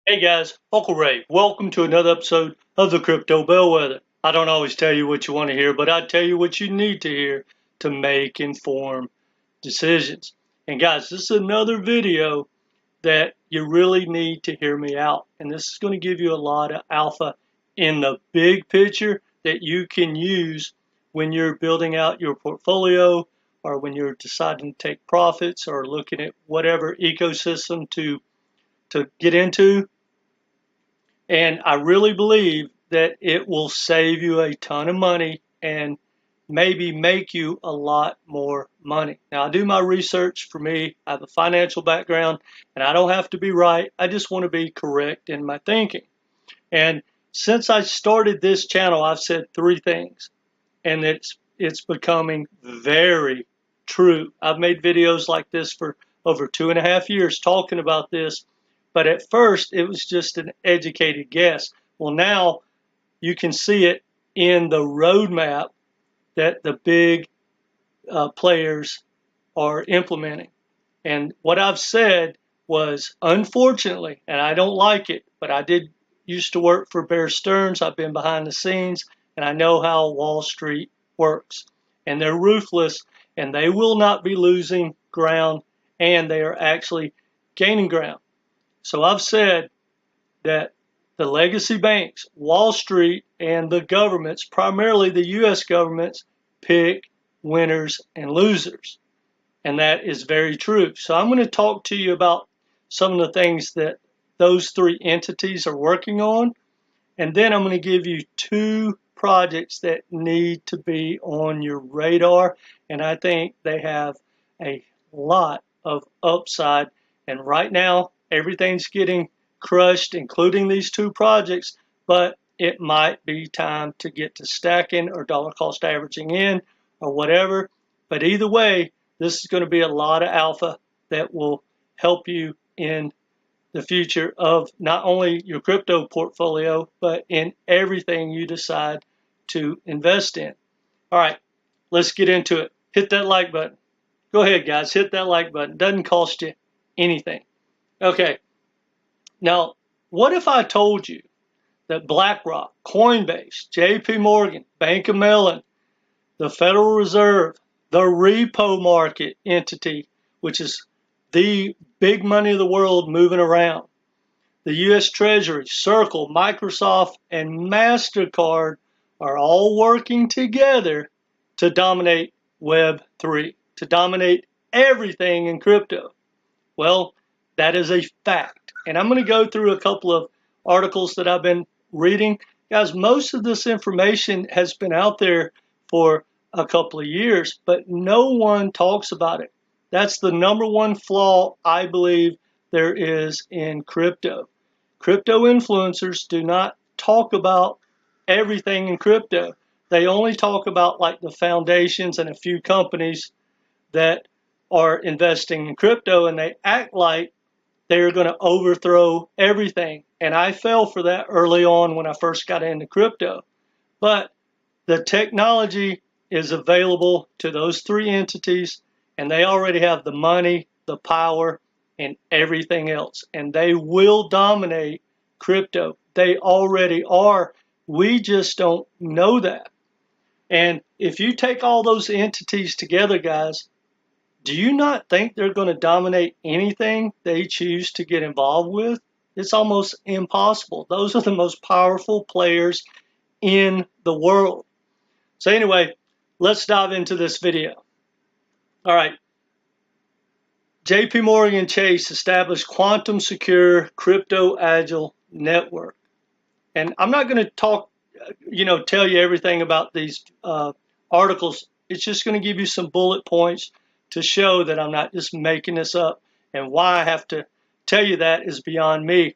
Hey guys, Uncle Ray. Welcome to another episode of the Crypto Bellwether. I don't always tell you what you want to hear, but I tell you what you need to hear to make informed decisions. And guys, this is another video that you really need to hear me out. And this is going to give you a lot of alpha in the big picture that you can use when you're building out your portfolio or when you're deciding to take profits or looking at whatever ecosystem to get into. And I really believe that it will save you a ton of money and maybe make you a lot more money. Now, I do my research. For me, I have a financial background, and I don't have to be right. I just want to be correct in my thinking. And since I started this channel, I've said three things, and it's becoming very true. I've made videos like this for over 2.5 years talking about this. But at first, it was just an educated guess. Well, now you can see it in the roadmap that the big players are implementing. And what I've said was, unfortunately, and I don't like it, but I did used to work for Bear Stearns. I've been behind the scenes, and I know how Wall Street works. And they're ruthless, and they will not be losing ground, and they are actually gaining ground. So I've said that the legacy banks, Wall Street, and the governments, primarily the U.S. governments, pick winners and losers. And that is very true. So I'm going to talk to you about some of the things that those three entities are working on. And then I'm going to give you two projects that need to be on your radar. And I think they have a lot of upside. And right now, everything's getting crushed, including these two projects, but it might be time to get to stacking or dollar cost averaging in or whatever. But either way, this is going to be a lot of alpha that will help you in the future of not only your crypto portfolio, but in everything you decide to invest in. All right, let's get into it. Hit that like button. Go ahead, guys, hit that like button. Doesn't cost you anything. Okay, now what if I told you that BlackRock, Coinbase, JP Morgan, Bank of Mellon, the Federal Reserve, the repo market entity, which is the big money of the world moving around, the U.S. Treasury, Circle, Microsoft, and MasterCard are all working together to dominate Web3, to dominate everything in crypto? Well, that is a fact. And I'm going to go through a couple of articles that I've been reading. Guys, most of this information has been out there for a couple of years, but no one talks about it. That's the number one flaw I believe there is in crypto. Crypto influencers do not talk about everything in crypto. They only talk about like the foundations and a few companies that are investing in crypto, and they act like they're going to overthrow everything. And I fell for that early on when I first got into crypto. But the technology is available to those three entities, and they already have the money, the power, and everything else. And they will dominate crypto. They already are. We just don't know that. And if you take all those entities together, guys, do you not think they're going to dominate anything they choose to get involved with? It's almost impossible. Those are the most powerful players in the world. So anyway, let's dive into this video. All right. JP Morgan Chase established quantum secure crypto agile network. And I'm not going to talk, tell you everything about these articles. It's just going to give you some bullet points to show that I'm not just making this up. And why I have to tell you that is beyond me.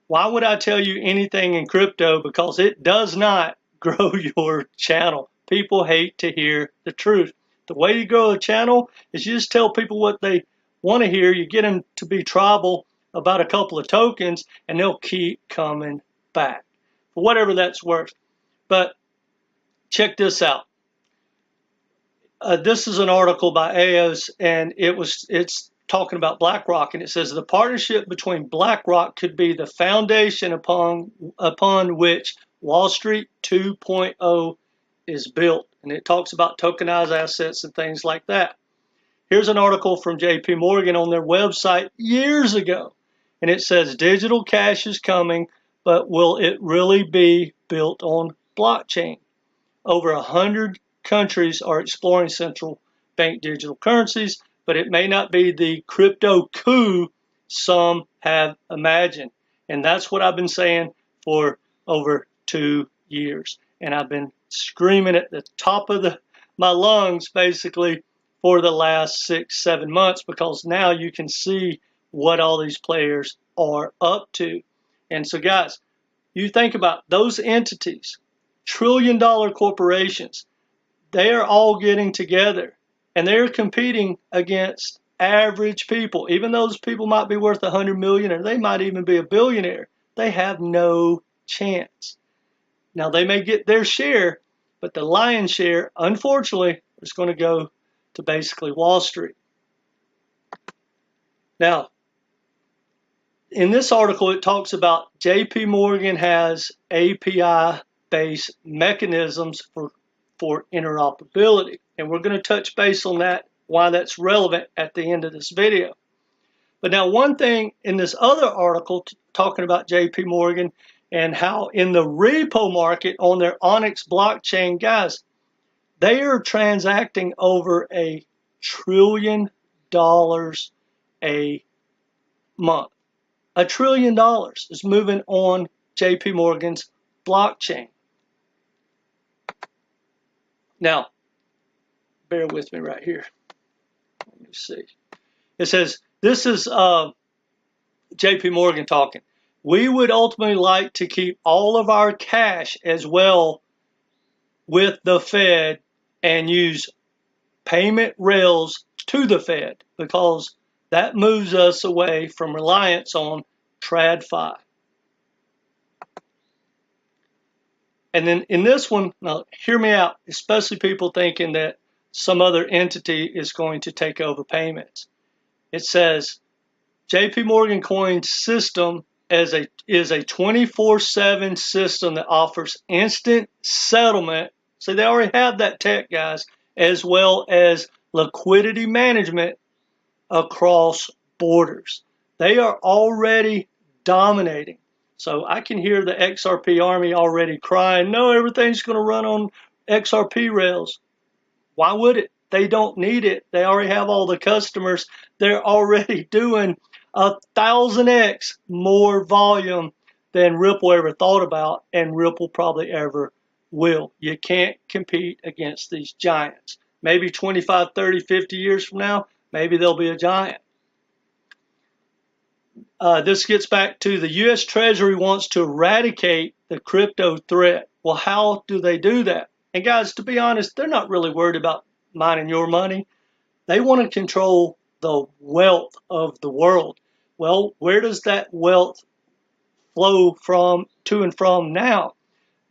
Why would I tell you anything in crypto? Because it does not grow your channel. People hate to hear the truth. The way you grow a channel is you just tell people what they want to hear. You get them to be tribal about a couple of tokens, and they'll keep coming back for whatever that's worth. But check this out. This is an article by EOS, and it's talking about BlackRock, and it says the partnership between BlackRock could be the foundation upon which Wall Street 2.0 is built. And it talks about tokenized assets and things like that. Here's an article from JP Morgan on their website years ago. And it says digital cash is coming, but will it really be built on blockchain? Over 100 countries are exploring central bank digital currencies, but it may not be the crypto coup some have imagined. And that's what I've been saying for over 2 years. And I've been screaming at the top of my lungs, basically, for the last 6-7 months, because now you can see what all these players are up to. And so, guys, you think about those entities, trillion-dollar corporations, they are all getting together, and they're competing against average people. Even those people might be worth 100 million, or they might even be a billionaire. They have no chance. Now, they may get their share, but the lion's share, unfortunately, is going to go to basically Wall Street. Now, in this article, it talks about JP Morgan has API-based mechanisms for interoperability. And we're going to touch base on that, why that's relevant at the end of this video. But now, one thing in this other article talking about JP Morgan and how in the repo market on their Onyx blockchain, guys, they are transacting over $1 trillion a month. $1 trillion is moving on JP Morgan's blockchain. Now, bear with me right here. Let me see. It says, this is JP Morgan talking. We would ultimately like to keep all of our cash as well with the Fed and use payment rails to the Fed, because that moves us away from reliance on TradFi. And then in this one, now hear me out, especially people thinking that some other entity is going to take over payments. It says JP Morgan Coin system is a 24/7 system that offers instant settlement. So they already have that tech, guys, as well as liquidity management across borders. They are already dominating. So I can hear the XRP army already crying, no, everything's going to run on XRP rails. Why would it? They don't need it. They already have all the customers. They're already doing 1,000x more volume than Ripple ever thought about, and Ripple probably ever will. You can't compete against these giants. Maybe 25, 30, 50 years from now, maybe they'll be a giant. This gets back to the U.S. Treasury wants to eradicate the crypto threat. Well, how do they do that? And guys, to be honest, they're not really worried about mining your money. They want to control the wealth of the world. Well, where does that wealth flow from, to and from now?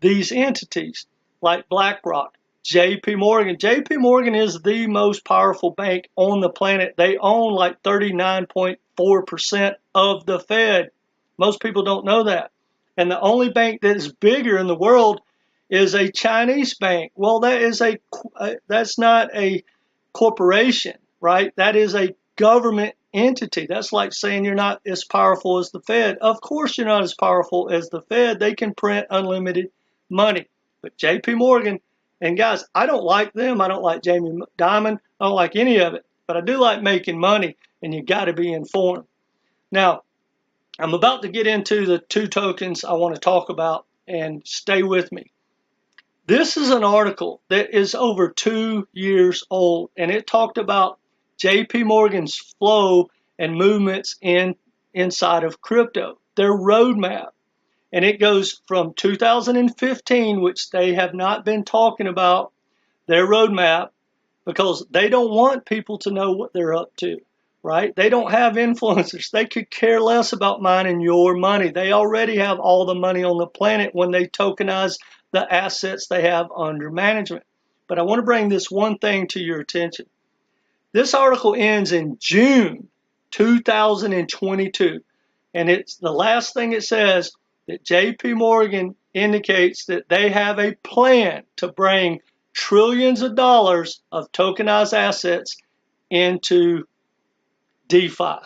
These entities like BlackRock, JP Morgan. JP Morgan is the most powerful bank on the planet. They own like 39.4% of the Fed. Most people don't know that. And the only bank that is bigger in the world is a Chinese bank. Well, that's not a corporation, right? That is a government entity. That's like saying you're not as powerful as the Fed. Of course you're not as powerful as the Fed. They can print unlimited money. But JP Morgan, and guys, I don't like them. I don't like Jamie Dimon. I don't like any of it. But I do like making money, and you got to be informed. Now, I'm about to get into the two tokens I want to talk about, and stay with me. This is an article that is over 2 years old, and it talked about JP Morgan's flow and movements inside of crypto, their roadmap. And it goes from 2015, which they have not been talking about their roadmap because they don't want people to know what they're up to, right? They don't have influencers. They could care less about mining your money. They already have all the money on the planet when they tokenize the assets they have under management. But I want to bring this one thing to your attention. This article ends in June 2022. And it's the last thing it says that JP Morgan indicates that they have a plan to bring trillions of dollars of tokenized assets into DeFi.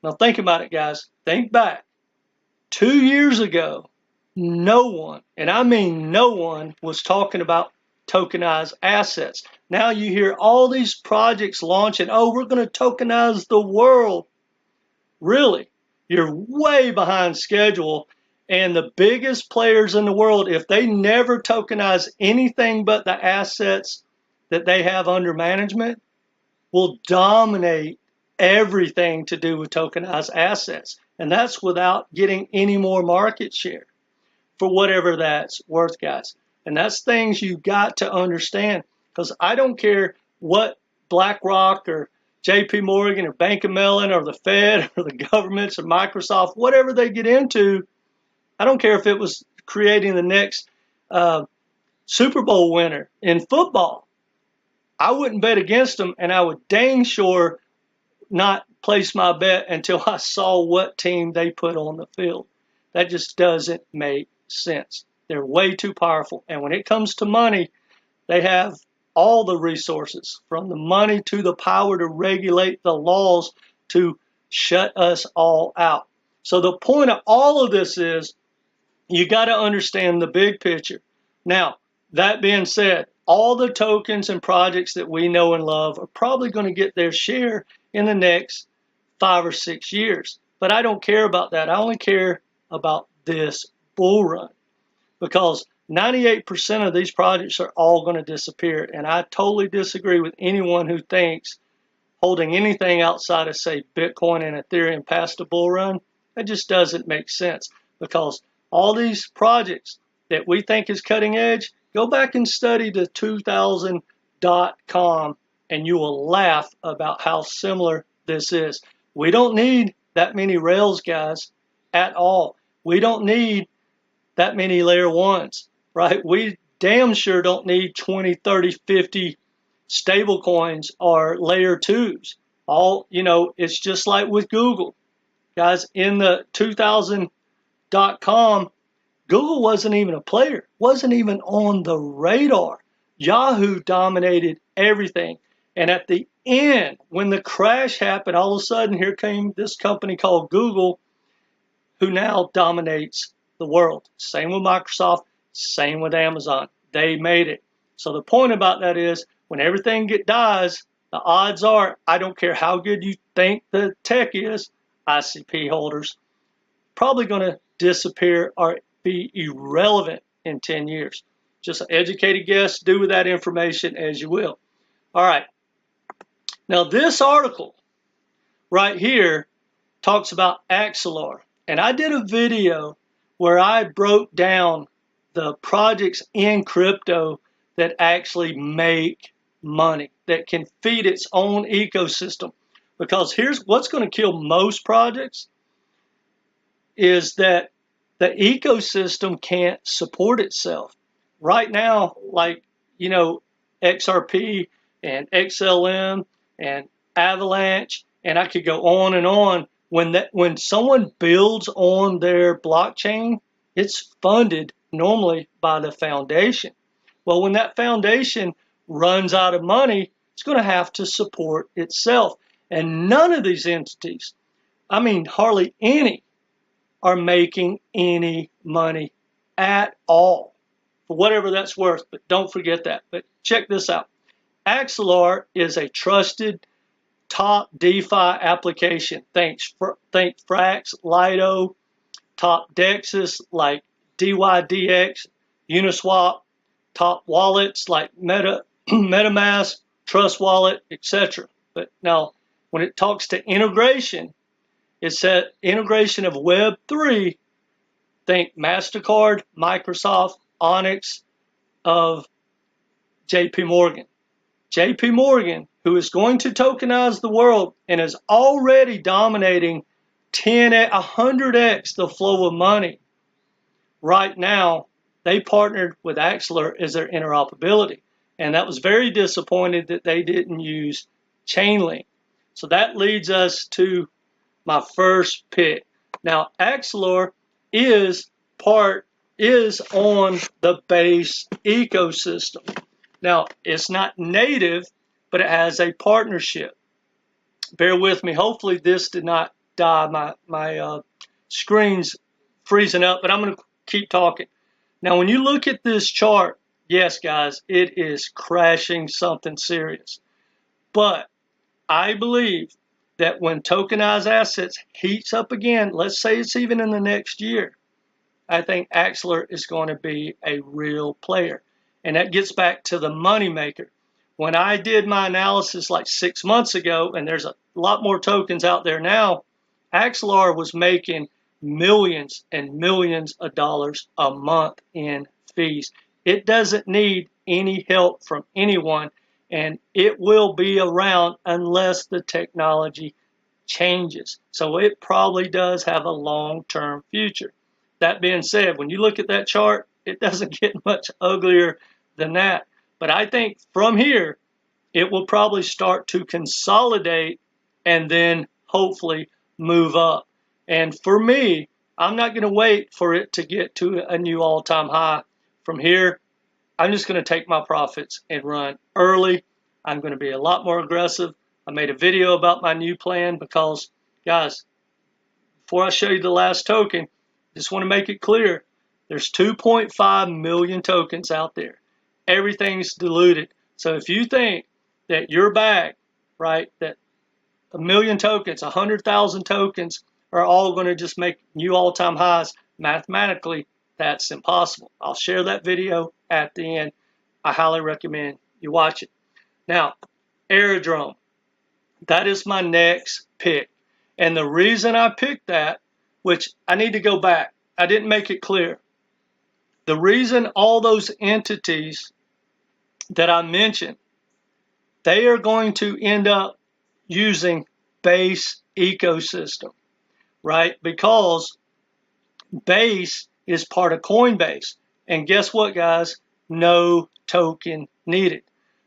Now think about it, guys. Think back. 2 years ago, no one, and I mean no one, was talking about tokenized assets. Now you hear all these projects launching, oh, we're going to tokenize the world. Really? You're way behind schedule. And the biggest players in the world, if they never tokenize anything but the assets that they have under management, will dominate everything to do with tokenized assets. And that's without getting any more market share for whatever that's worth, guys. And that's things you got to understand, because I don't care what BlackRock or JP Morgan or Bank of Mellon or the Fed or the governments or Microsoft, whatever they get into, I don't care if it was creating the next Super Bowl winner in football. I wouldn't bet against them, and I would dang sure not place my bet until I saw what team they put on the field. That just doesn't make sense. They're way too powerful. And when it comes to money, they have all the resources, from the money to the power to regulate the laws to shut us all out. So the point of all of this is you got to understand the big picture. Now, that being said, all the tokens and projects that we know and love are probably going to get their share in the next 5 or 6 years. But I don't care about that. I only care about this bull run, because 98% of these projects are all going to disappear. And I totally disagree with anyone who thinks holding anything outside of, say, Bitcoin and Ethereum past a bull run. That just doesn't make sense, because all these projects that we think is cutting edge, go back and study the 2000.com and you will laugh about how similar this is. We don't need that many rails, guys, at all. We don't need that many layer ones, right? We damn sure don't need 20, 30, 50 stable coins or layer twos. It's just like with Google. Guys, in the 2000.com, Google wasn't even a player, wasn't even on the radar. Yahoo dominated everything. And at the end, when the crash happened, all of a sudden, here came this company called Google, who now dominates the world. Same with Microsoft, same with Amazon. They made it. So the point about that is, when everything dies, the odds are, I don't care how good you think the tech is, ICP holders, probably going to disappear or be irrelevant in 10 years. Just an educated guess. Do with that information as you will. All right. Now, this article right here talks about Axelar. And I did a video where I broke down the projects in crypto that actually make money, that can feed its own ecosystem. Because here's what's going to kill most projects is that the ecosystem can't support itself. Right now, like, XRP and XLM and Avalanche, and I could go on and on. When someone builds on their blockchain, it's funded normally by the foundation. Well, when that foundation runs out of money, it's going to have to support itself. And none of these entities, I mean hardly any, are making any money at all, for whatever that's worth. But don't forget that. But check this out. Axelar is a trusted top DeFi application. Think Frax, Lido, top dexes like DYDX, Uniswap, top wallets like MetaMask, Trust Wallet, etc. But now, when it talks to integration, it said integration of Web3. Think MasterCard, Microsoft, Onyx of JP Morgan. JP Morgan, who is going to tokenize the world and is already dominating 100x the flow of money. Right now, they partnered with Axelar as their interoperability. And that was very disappointed that they didn't use Chainlink. So that leads us to my first pick. Now, Axelar is on the Base ecosystem. Now, it's not native, but it has a partnership. Bear with me. Hopefully, this did not die. My screen's freezing up, but I'm going to keep talking. Now, when you look at this chart, yes, guys, it is crashing something serious. But I believe that when tokenized assets heats up again, let's say it's even in the next year, I think Axelar is going to be a real player. And that gets back to the moneymaker. When I did my analysis like 6 months ago, and there's a lot more tokens out there now, Axelar was making millions and millions of dollars a month in fees. It doesn't need any help from anyone, and it will be around unless the technology changes. So it probably does have a long-term future. That being said, when you look at that chart, it doesn't get much uglier than that. But I think from here, it will probably start to consolidate and then hopefully move up. And for me, I'm not going to wait for it to get to a new all-time high. From here, I'm just going to take my profits and run early. I'm going to be a lot more aggressive. I made a video about my new plan because, guys, before I show you the last token, I just want to make it clear. There's 2.5 million tokens out there. Everything's diluted. So if you think that your bag, right, that 1 million tokens, 100,000 tokens are all going to just make new all-time highs, mathematically, that's impossible. I'll share that video at the end. I highly recommend you watch it. Now, Aerodrome, that is my next pick. And the reason I picked that, which I need to go back, I didn't make it clear. The reason all those entities that I mentioned, they are going to end up using Base ecosystem, right? Because Base is part of Coinbase. And guess what, guys? No token needed.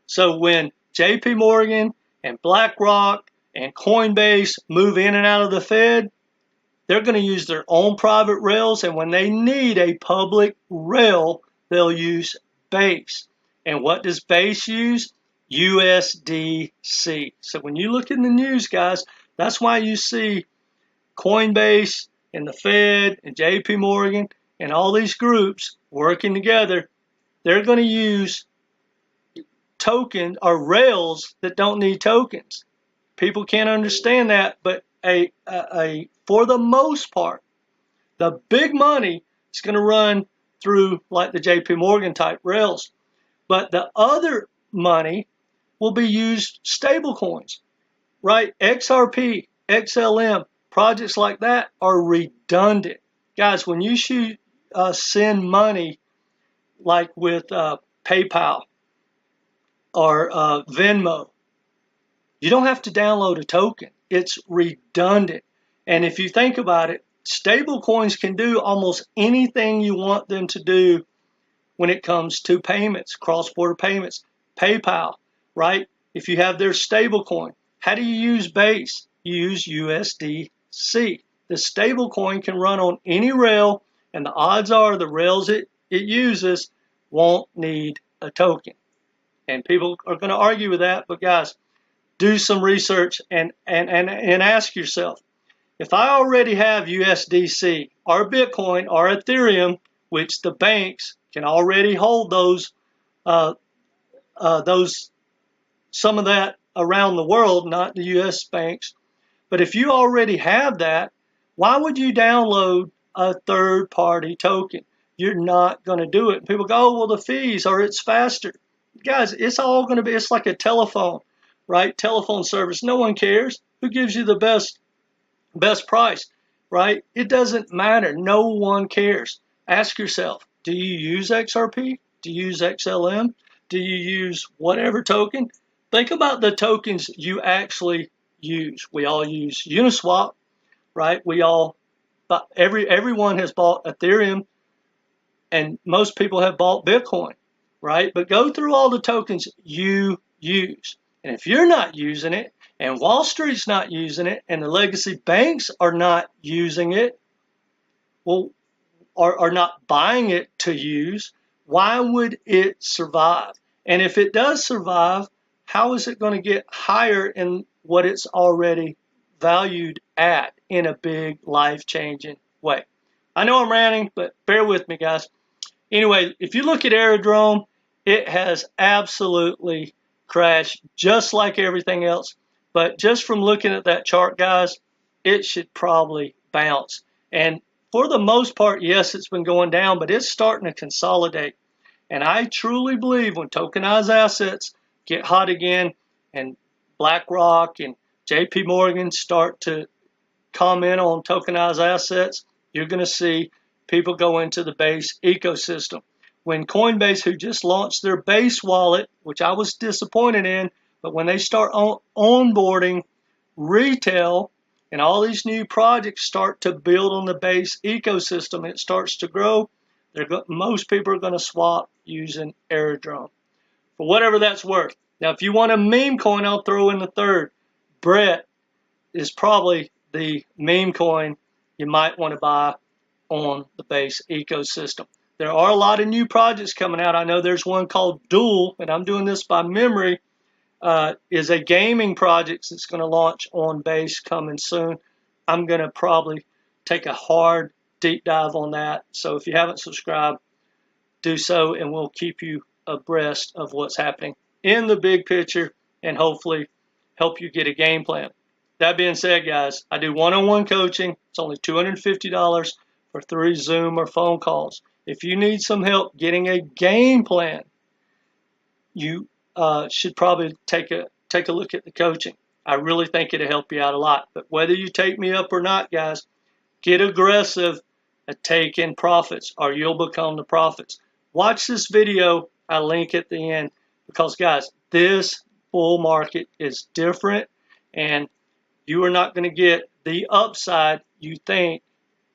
So when JP Morgan and Blackrock and Coinbase move in and out of the Fed, they're going to use their own private rails. And when they need a public rail, they'll use Base. And what does Base use? USDC. So when you look in the news, guys, that's why you see Coinbase and the Fed and JP Morgan and all these groups working together. They're going to use token or rails that don't need tokens. People can't understand that, but for the most part, the big money is going to run through like the JP Morgan type rails. But the other money will be used stable coins, right? XRP, XLM, projects like that are redundant. Guys, when you send money like with PayPal or Venmo, you don't have to download a token. It's redundant. And if you think about it, stable coins can do almost anything you want them to do when it comes to payments, cross-border payments. PayPal, right? If you have their stable coin, how do you use Base? You use USDC. The stable coin can run on any rail, and the odds are the rails it uses won't need a token. And people are going to argue with that, but guys, do some research and ask yourself, if I already have USDC or Bitcoin or Ethereum, which the banks can already hold some of that around the world, not the U.S. banks. But if you already have that, why would you download a third-party token? You're not going to do it. People go, oh, well, the fees, or it's faster. Guys, it's all going to be, it's like a telephone, right? Telephone service. No one cares. Who gives you the best price, right? It doesn't matter. No one cares. Ask yourself, do you use XRP? Do you use XLM? Do you use whatever token? Think about the tokens you actually use. We all use Uniswap, right? Everyone has bought Ethereum, and most people have bought Bitcoin, right? But go through all the tokens you use. And if you're not using it, and Wall Street's not using it, and the legacy banks are not using it, well, are not buying it to use, why would it survive? And if it does survive, how is it going to get higher in what it's already valued at in a big life-changing way? I know I'm ranting, but bear with me, guys. Anyway, if you look at Aerodrome, it has absolutely crashed just like everything else. But just from looking at that chart, guys, it should probably bounce. And for the most part, yes, it's been going down, but it's starting to consolidate. And I truly believe when tokenized assets get hot again and Blackrock and JP Morgan start to comment on tokenized assets, you're going to see people go into the Base ecosystem. When Coinbase, who just launched their Base wallet, which I was disappointed in, but when they start onboarding retail and all these new projects start to build on the Base ecosystem, it starts to grow, most people are going to swap using Aerodrome for whatever that's worth. Now, if you want a meme coin, I'll throw in the third. Brett is probably the meme coin you might want to buy on the Base ecosystem. There are a lot of new projects coming out. I know there's one called Duel, and I'm doing this by memory, is a gaming project that's going to launch on Base coming soon. I'm going to probably take a hard deep dive on that. So if you haven't subscribed, do so, and we'll keep you abreast of what's happening in the big picture and hopefully help you get a game plan. That being said, guys, I do one-on-one coaching. It's only $250 for 3 Zoom or phone calls. If you need some help getting a game plan, you should probably take a look at the coaching. I really think it'll help you out a lot. But whether you take me up or not, guys, get aggressive at taking profits or you'll become the profits. Watch this video. I link at the end because, guys, this bull market is different and you are not going to get the upside you think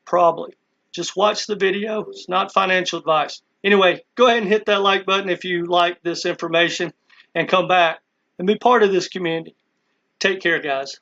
probably. Just watch the video. It's not financial advice. Anyway, go ahead and hit that like button if you like this information and come back and be part of this community. Take care, guys.